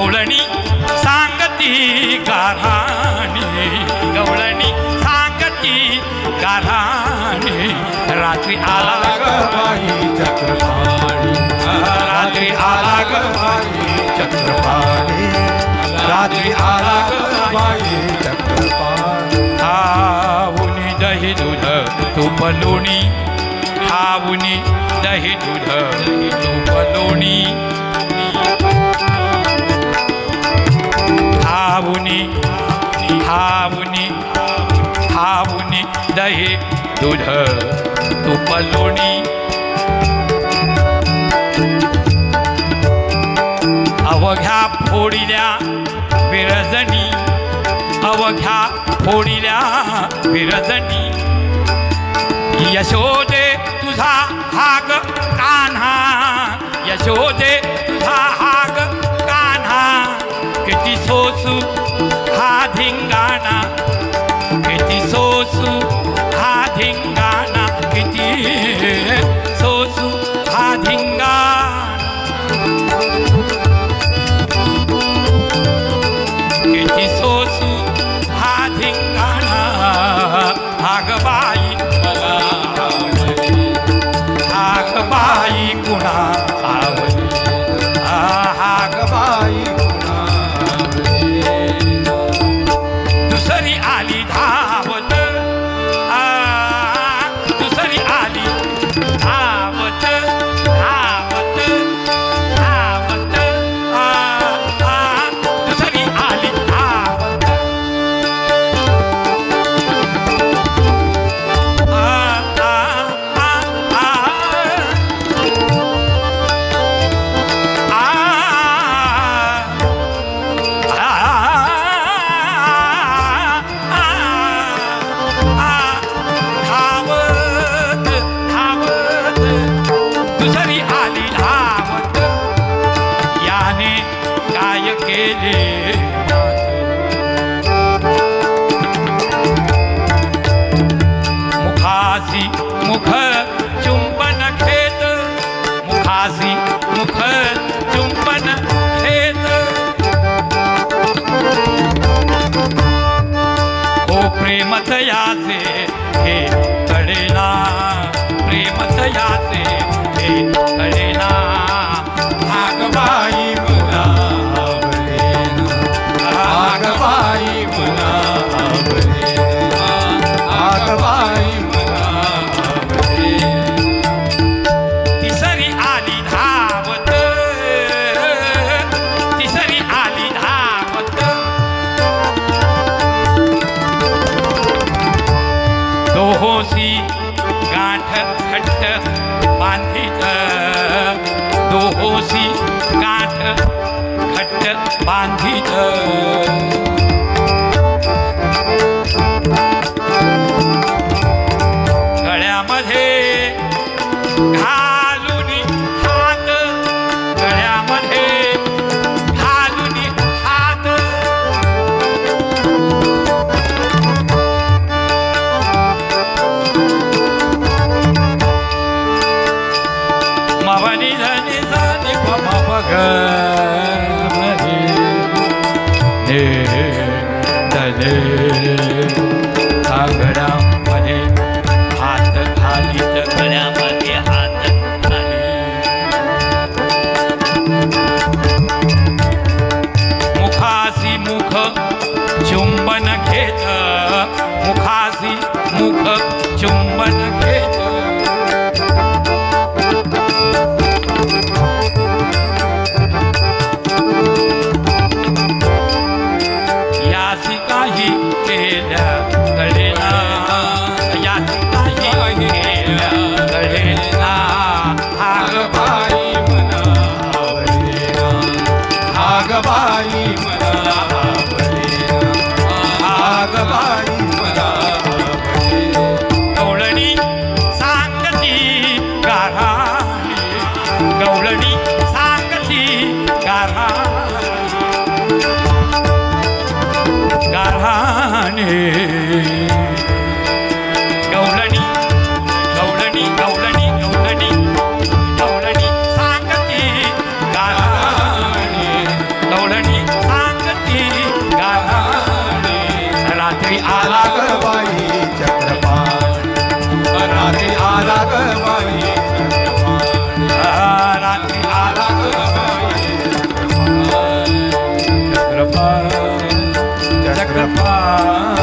गवळणी सांगती गाराणी, गवळणी सांगती गाराणी, रात्री आला ग बाई चक्रपाणी, रात्री आला ग बाई चक्रपाणी, रात्री आला ग बाई चक्रपाणी. खाऊनी दही दूध तूप लोणी, खाऊनी दही दूध तूप लोणी, खाऊनी खाऊनी खाऊनी दही दूध तूप लोणी. अवघ्या फोडिल्या विरजणी, अवघ्या फोडिल्या विरजणी, यशोदे तुझा हाग कान्हा, यशोदे तुझा हाग कान्हा, किती सोसू हा धिंगाणा, किती सोसू हा धिंगाणा, किती सोसू हा धिंगाणा. किती सोसू हा धिंगाणा, हाग बाई मला आवडली, हाग बाई कुणा आवडली, हाग बाई दुसरी आली धावत, दुसरी आली धावत, धावत धावत, दुसरी आली धावत, दुसरी आली धावत, याने काय केले मुखासी मुख चुंबन खेत, मुखासी मुख चुंबन खेत, हो प्रेमतयाचे हे कळेना, प्रेमतयाचे हे कळेना, हाग बाई मला आवडेना, हाग बाई मला आवडेना, हाग बाई मला आवडेना. तिसरी आली धावत, तिसरी आली धावत, दोहोसी गाठ घट्ट बांधित, दोहोसी गाठ घट्ट बांधित, गळ्यामध्ये घालून हात, गळ्यामध्ये घालून हात, मवनी धनी धनी मग धने गळ्यामध्ये हात घालीत, गळ्यामध्ये हात घाली, मुखासी मुख चुंबन घेत, मुखासी मुख चुंबन घेत, यासी काही केल्या कळेना, यासी काही केल्या कळेना, हाग बाई मला आवडेना, हाग बाई मला आवडेना, हाग बाई मला आवडेना. गवळणी सांगती गाराणी, गवळणी सांगती गाराणी, गाराणी, गवळणी गवळणी गवळणी गवळणी, गवळणी सांगती गाराणी, गवळणी बाई चक्रपाणी रात्री आला ग बाई चक्रपाणी रात्री आला ग बाई चक्रपाळ चक्रपाणी